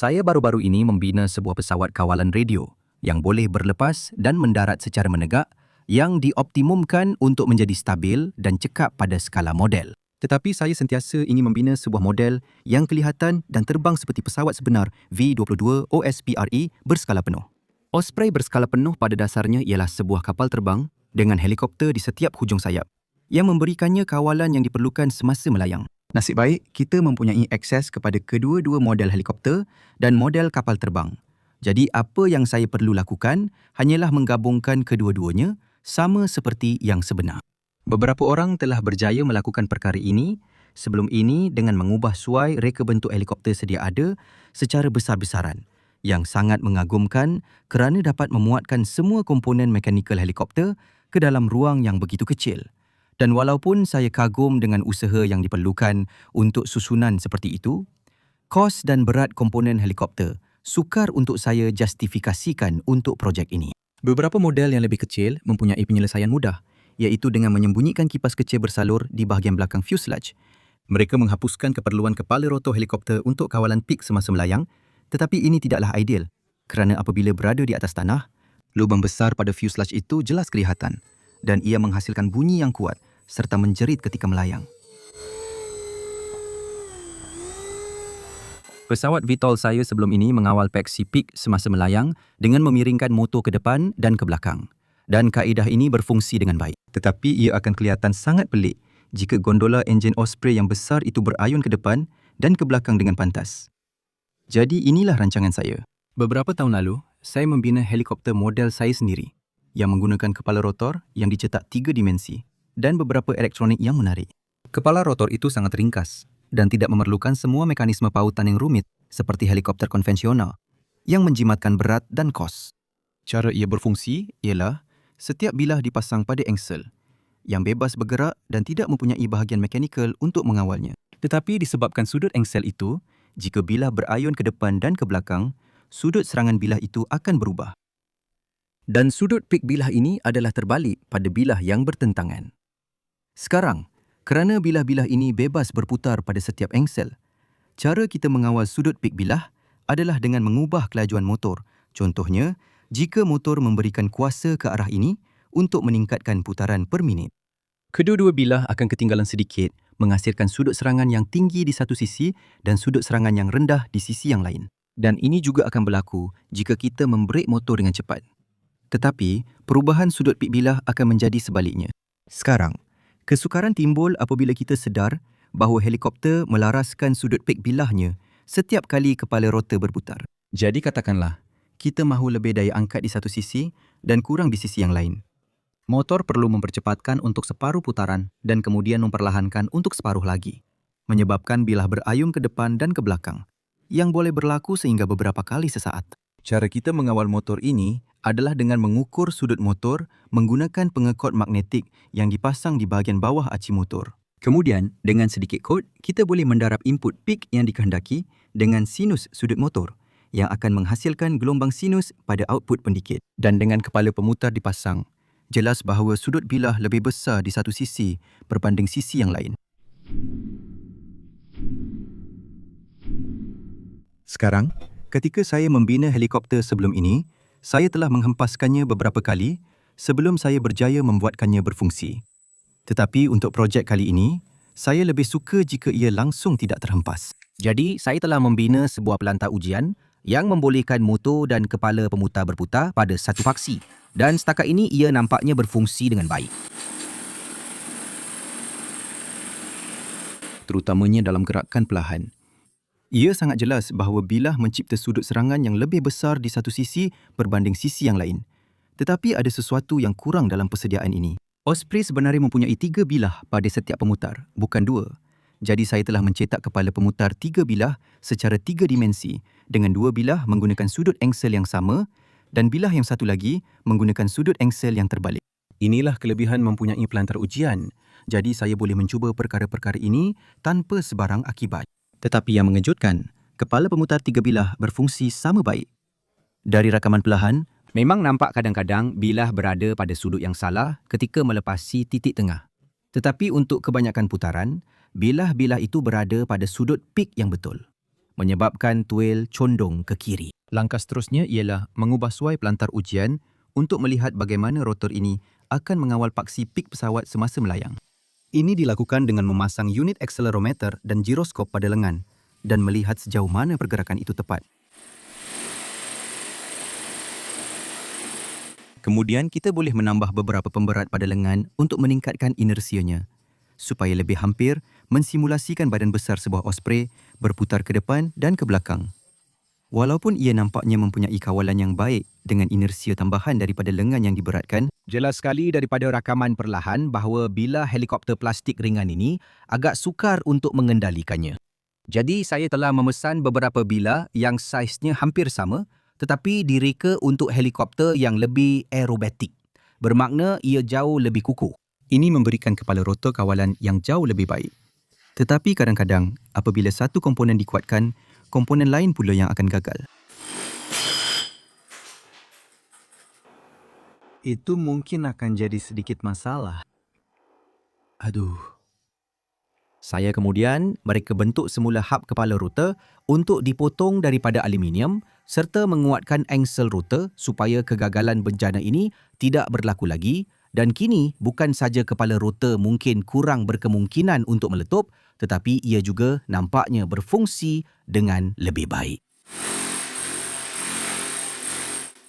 Saya baru-baru ini membina sebuah pesawat kawalan radio yang boleh berlepas dan mendarat secara menegak yang dioptimumkan untuk menjadi stabil dan cekap pada skala model. Tetapi saya sentiasa ingin membina sebuah model yang kelihatan dan terbang seperti pesawat sebenar V-22 OSPRE berskala penuh. Osprey berskala penuh pada dasarnya ialah sebuah kapal terbang dengan helikopter di setiap hujung sayap yang memberikannya kawalan yang diperlukan semasa melayang. Nasib baik, kita mempunyai akses kepada kedua-dua model helikopter dan model kapal terbang. Jadi apa yang saya perlu lakukan hanyalah menggabungkan kedua-duanya sama seperti yang sebenar. Beberapa orang telah berjaya melakukan perkara ini sebelum ini dengan mengubah suai reka bentuk helikopter sedia ada secara besar-besaran yang sangat mengagumkan kerana dapat memuatkan semua komponen mekanikal helikopter ke dalam ruang yang begitu kecil. Dan walaupun saya kagum dengan usaha yang diperlukan untuk susunan seperti itu, kos dan berat komponen helikopter sukar untuk saya justifikasikan untuk projek ini. Beberapa model yang lebih kecil mempunyai penyelesaian mudah, iaitu dengan menyembunyikan kipas kecil bersalur di bahagian belakang fuselage. Mereka menghapuskan keperluan kepala rotor helikopter untuk kawalan peak semasa melayang, tetapi ini tidaklah ideal kerana apabila berada di atas tanah, lubang besar pada fuselage itu jelas kelihatan dan ia menghasilkan bunyi yang kuat serta menjerit ketika melayang. Pesawat VTOL saya sebelum ini mengawal paksi peak semasa melayang dengan memiringkan motor ke depan dan ke belakang. Dan kaedah ini berfungsi dengan baik. Tetapi ia akan kelihatan sangat pelik jika gondola enjin Osprey yang besar itu berayun ke depan dan ke belakang dengan pantas. Jadi inilah rancangan saya. Beberapa tahun lalu, saya membina helikopter model saya sendiri yang menggunakan kepala rotor yang dicetak 3 dimensi dan beberapa elektronik yang menarik. Kepala rotor itu sangat ringkas dan tidak memerlukan semua mekanisme pautan yang rumit seperti helikopter konvensional yang menjimatkan berat dan kos. Cara ia berfungsi ialah setiap bilah dipasang pada engsel yang bebas bergerak dan tidak mempunyai bahagian mekanikal untuk mengawalnya. Tetapi disebabkan sudut engsel itu, jika bilah berayun ke depan dan ke belakang, sudut serangan bilah itu akan berubah. Dan sudut pik bilah ini adalah terbalik pada bilah yang bertentangan. Sekarang, kerana bilah-bilah ini bebas berputar pada setiap engsel, cara kita mengawal sudut pik bilah adalah dengan mengubah kelajuan motor. Contohnya, jika motor memberikan kuasa ke arah ini untuk meningkatkan putaran per minit. Kedua-dua bilah akan ketinggalan sedikit, menghasilkan sudut serangan yang tinggi di satu sisi dan sudut serangan yang rendah di sisi yang lain. Dan ini juga akan berlaku jika kita membrek motor dengan cepat. Tetapi, perubahan sudut pik bilah akan menjadi sebaliknya. Sekarang, kesukaran timbul apabila kita sedar bahawa helikopter melaraskan sudut pik bilahnya setiap kali kepala rotor berputar. Jadi katakanlah, kita mahu lebih daya angkat di satu sisi dan kurang di sisi yang lain. Motor perlu mempercepatkan untuk separuh putaran dan kemudian memperlahankan untuk separuh lagi, menyebabkan bilah berayun ke depan dan ke belakang, yang boleh berlaku sehingga beberapa kali sesaat. Cara kita mengawal motor ini adalah dengan mengukur sudut motor menggunakan pengekod magnetik yang dipasang di bahagian bawah aci motor. Kemudian, dengan sedikit kod, kita boleh mendarab input peak yang dikehendaki dengan sinus sudut motor yang akan menghasilkan gelombang sinus pada output pendikit. Dan dengan kepala pemutar dipasang, jelas bahawa sudut bilah lebih besar di satu sisi berbanding sisi yang lain. Sekarang, ketika saya membina helikopter sebelum ini, saya telah menghempaskannya beberapa kali sebelum saya berjaya membuatkannya berfungsi. Tetapi untuk projek kali ini, saya lebih suka jika ia langsung tidak terhempas. Jadi, saya telah membina sebuah pelantar ujian yang membolehkan motor dan kepala pemutar berputar pada satu faksi. Dan setakat ini ia nampaknya berfungsi dengan baik. Terutamanya dalam gerakan perlahan. Ia sangat jelas bahawa bilah mencipta sudut serangan yang lebih besar di satu sisi berbanding sisi yang lain. Tetapi ada sesuatu yang kurang dalam persediaan ini. Osprey sebenarnya mempunyai 3 bilah pada setiap pemutar, bukan 2. Jadi saya telah mencetak kepala pemutar 3 bilah secara 3 dimensi dengan 2 bilah menggunakan sudut engsel yang sama dan bilah yang satu lagi menggunakan sudut engsel yang terbalik. Inilah kelebihan mempunyai pelantar ujian. Jadi saya boleh mencuba perkara-perkara ini tanpa sebarang akibat. Tetapi yang mengejutkan, kepala pemutar 3 bilah berfungsi sama baik. Dari rakaman perlahan, memang nampak kadang-kadang bilah berada pada sudut yang salah ketika melepasi titik tengah. Tetapi untuk kebanyakan putaran, bilah-bilah itu berada pada sudut pik yang betul. menyebabkan tuil condong ke kiri. Langkah seterusnya ialah mengubah suai pelantar ujian untuk melihat bagaimana rotor ini akan mengawal paksi pik pesawat semasa melayang. Ini dilakukan dengan memasang unit akselerometer dan giroskop pada lengan dan melihat sejauh mana pergerakan itu tepat. Kemudian kita boleh menambah beberapa pemberat pada lengan untuk meningkatkan inersianya supaya lebih hampir mensimulasikan badan besar sebuah osprey berputar ke depan dan ke belakang. Walaupun ia nampaknya mempunyai kawalan yang baik dengan inersia tambahan daripada lengan yang diberatkan, jelas sekali daripada rakaman perlahan bahawa bila helikopter plastik ringan ini agak sukar untuk mengendalikannya. Jadi saya telah memesan beberapa bila yang saiznya hampir sama tetapi direka untuk helikopter yang lebih aerobatik. Bermakna ia jauh lebih kukuh. Ini memberikan kepala rotor kawalan yang jauh lebih baik. Tetapi kadang-kadang, apabila satu komponen dikuatkan, komponen lain pula yang akan gagal. Itu mungkin akan jadi sedikit masalah. Aduh. Saya kemudian mereka bentuk semula hub kepala rotor untuk dipotong daripada aluminium serta menguatkan engsel rotor supaya kegagalan bencana ini tidak berlaku lagi dan kini bukan saja kepala rotor mungkin kurang berkemungkinan untuk meletup tetapi ia juga nampaknya berfungsi dengan lebih baik.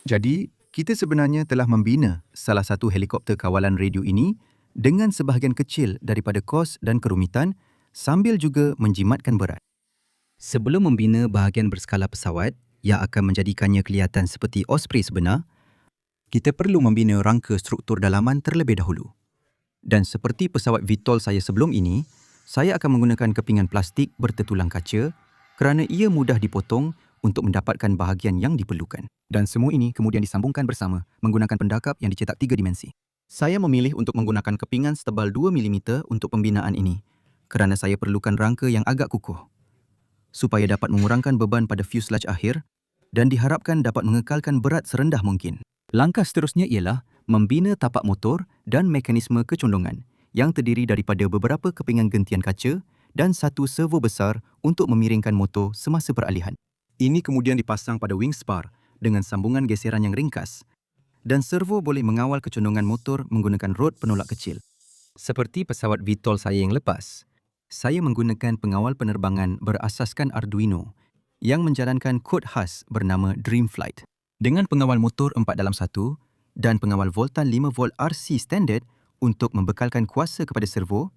Jadi, kita sebenarnya telah membina salah satu helikopter kawalan radio ini dengan sebahagian kecil daripada kos dan kerumitan sambil juga menjimatkan berat. Sebelum membina bahagian berskala pesawat yang akan menjadikannya kelihatan seperti osprey sebenar, kita perlu membina rangka struktur dalaman terlebih dahulu. Dan seperti pesawat VTOL saya sebelum ini, saya akan menggunakan kepingan plastik bertertulang kaca kerana ia mudah dipotong untuk mendapatkan bahagian yang diperlukan. Dan semua ini kemudian disambungkan bersama menggunakan pendakap yang dicetak 3 dimensi. Saya memilih untuk menggunakan kepingan setebal 2 mm untuk pembinaan ini kerana saya perlukan rangka yang agak kukuh supaya dapat mengurangkan beban pada fuselage akhir dan diharapkan dapat mengekalkan berat serendah mungkin. Langkah seterusnya ialah membina tapak motor dan mekanisme kecondongan yang terdiri daripada beberapa kepingan gentian kaca dan satu servo besar untuk memiringkan motor semasa peralihan. Ini kemudian dipasang pada wing spar dengan sambungan geseran yang ringkas dan servo boleh mengawal kecondongan motor menggunakan rod penolak kecil. Seperti pesawat VTOL saya yang lepas, saya menggunakan pengawal penerbangan berasaskan Arduino yang menjalankan kod khas bernama Dreamflight. Dengan pengawal motor 4-dalam-1 dan pengawal voltan 5V RC standard untuk membekalkan kuasa kepada servo,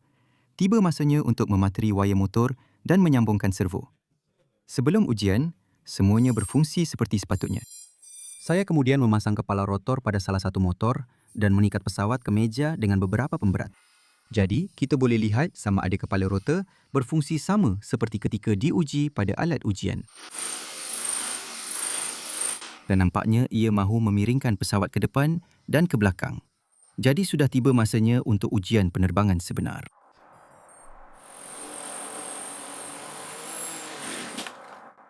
tiba masanya untuk memateri wayar motor dan menyambungkan servo. Sebelum ujian, semuanya berfungsi seperti sepatutnya. Saya kemudian memasang kepala rotor pada salah satu motor dan mengikat pesawat ke meja dengan beberapa pemberat. Jadi, kita boleh lihat sama ada kepala rotor berfungsi sama seperti ketika diuji pada alat ujian. Dan nampaknya ia mahu memiringkan pesawat ke depan dan ke belakang. Jadi sudah tiba masanya untuk ujian penerbangan sebenar.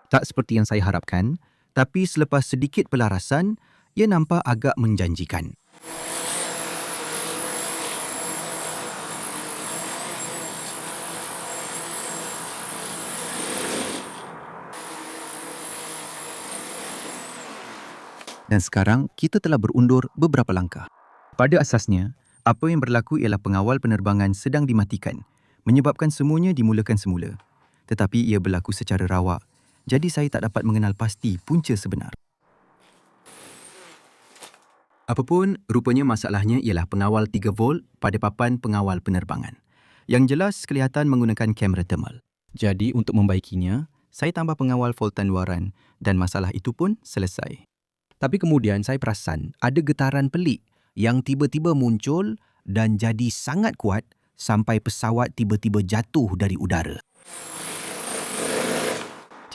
Tak seperti yang saya harapkan, tapi selepas sedikit pelarasan, ia nampak agak menjanjikan. Dan sekarang, kita telah berundur beberapa langkah. Pada asasnya, apa yang berlaku ialah pengawal penerbangan sedang dimatikan, menyebabkan semuanya dimulakan semula. Tetapi ia berlaku secara rawak. Jadi saya tak dapat mengenal pasti punca sebenar. Apapun, rupanya masalahnya ialah pengawal 3V pada papan pengawal penerbangan. Yang jelas kelihatan menggunakan kamera thermal. Jadi untuk membaikinya, saya tambah pengawal voltan luaran dan masalah itu pun selesai. Tapi kemudian saya perasan ada getaran pelik yang tiba-tiba muncul dan jadi sangat kuat sampai pesawat tiba-tiba jatuh dari udara.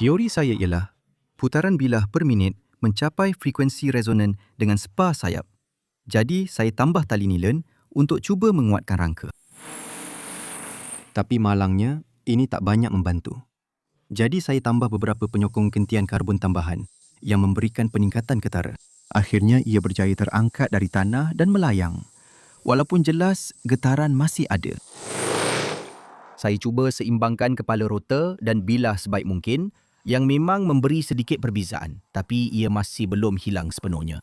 Teori saya ialah putaran bilah per minit mencapai frekuensi resonan dengan spar sayap. Jadi, saya tambah tali nilen untuk cuba menguatkan rangka. Tapi malangnya, ini tak banyak membantu. Jadi, saya tambah beberapa penyokong gentian karbon tambahan yang memberikan peningkatan ketara. Akhirnya, ia berjaya terangkat dari tanah dan melayang. Walaupun jelas, getaran masih ada. Saya cuba seimbangkan kepala rotor dan bilah sebaik mungkin yang memang memberi sedikit perbezaan, tapi ia masih belum hilang sepenuhnya.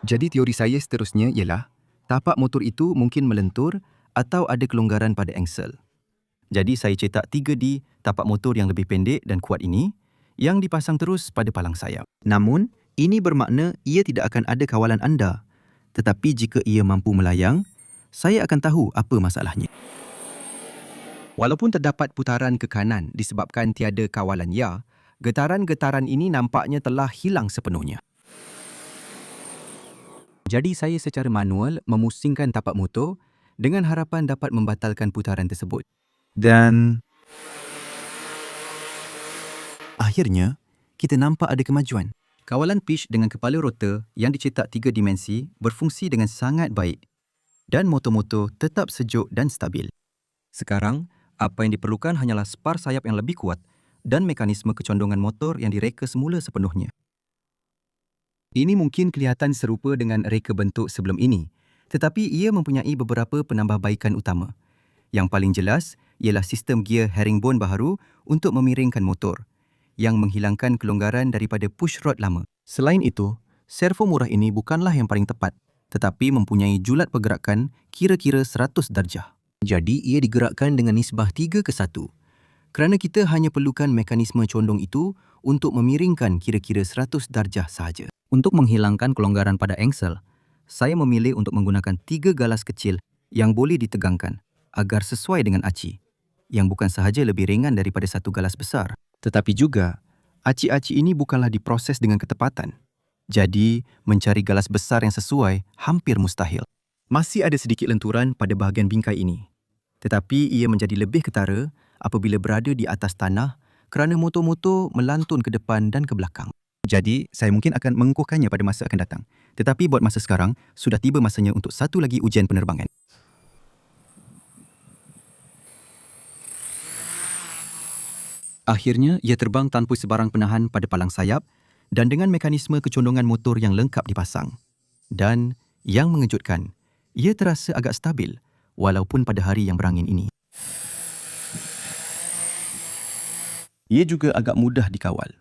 Jadi teori saya seterusnya ialah tapak motor itu mungkin melentur atau ada kelonggaran pada angsel. Jadi saya cetak 3D tapak motor yang lebih pendek dan kuat ini yang dipasang terus pada palang sayap. Namun, ini bermakna ia tidak akan ada kawalan anda. Tetapi jika ia mampu melayang, saya akan tahu apa masalahnya. Walaupun terdapat putaran ke kanan disebabkan tiada kawalan ya, getaran-getaran ini nampaknya telah hilang sepenuhnya. Jadi saya secara manual memusingkan tapak motor dengan harapan dapat membatalkan putaran tersebut. Dan akhirnya, kita nampak ada kemajuan. Kawalan pitch dengan kepala rotor yang dicetak 3 dimensi berfungsi dengan sangat baik dan motor-motor tetap sejuk dan stabil. Sekarang, apa yang diperlukan hanyalah spar sayap yang lebih kuat dan mekanisme kecondongan motor yang direka semula sepenuhnya. Ini mungkin kelihatan serupa dengan reka bentuk sebelum ini, tetapi ia mempunyai beberapa penambahbaikan utama. Yang paling jelas ialah sistem gear herringbone baharu untuk memiringkan motor, yang menghilangkan kelonggaran daripada push rod lama. Selain itu, servo murah ini bukanlah yang paling tepat, tetapi mempunyai julat pergerakan kira-kira 100 darjah. Jadi, ia digerakkan dengan nisbah 3:1. Kerana kita hanya perlukan mekanisme condong itu untuk memiringkan kira-kira 100 darjah sahaja. Untuk menghilangkan kelonggaran pada angsel, saya memilih untuk menggunakan 3 galas kecil yang boleh ditegangkan agar sesuai dengan aci, yang bukan sahaja lebih ringan daripada satu galas besar, tetapi juga aci-aci ini bukanlah diproses dengan ketepatan. Jadi, mencari galas besar yang sesuai hampir mustahil. Masih ada sedikit lenturan pada bahagian bingkai ini, tetapi ia menjadi lebih ketara apabila berada di atas tanah kerana motor-motor melantun ke depan dan ke belakang. Jadi, saya mungkin akan mengukuhkannya pada masa akan datang. Tetapi buat masa sekarang, sudah tiba masanya untuk satu lagi ujian penerbangan. Akhirnya, ia terbang tanpa sebarang penahan pada palang sayap dan dengan mekanisme kecondongan motor yang lengkap dipasang. Dan, yang mengejutkan, ia terasa agak stabil walaupun pada hari yang berangin ini. Ia juga agak mudah dikawal.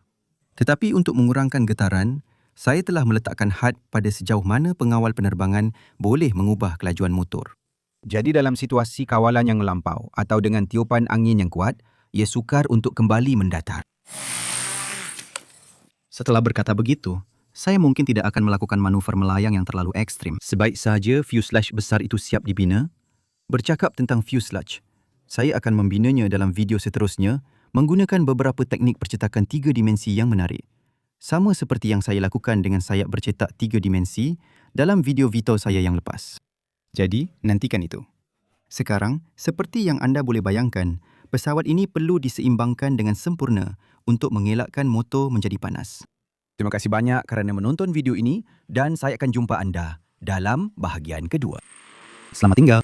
Tetapi untuk mengurangkan getaran, saya telah meletakkan had pada sejauh mana pengawal penerbangan boleh mengubah kelajuan motor. Jadi dalam situasi kawalan yang melampau atau dengan tiupan angin yang kuat, ia sukar untuk kembali mendatar. Setelah berkata begitu, saya mungkin tidak akan melakukan manuver melayang yang terlalu ekstrim. Sebaik sahaja fuselage besar itu siap dibina. Bercakap tentang fuselage, saya akan membinanya dalam video seterusnya menggunakan beberapa teknik percetakan 3 dimensi yang menarik. Sama seperti yang saya lakukan dengan sayap bercetak 3 dimensi dalam video Vito saya yang lepas. Jadi, nantikan itu. Sekarang, seperti yang anda boleh bayangkan, pesawat ini perlu diseimbangkan dengan sempurna untuk mengelakkan motor menjadi panas. Terima kasih banyak kerana menonton video ini dan saya akan jumpa anda dalam bahagian kedua. Selamat tinggal.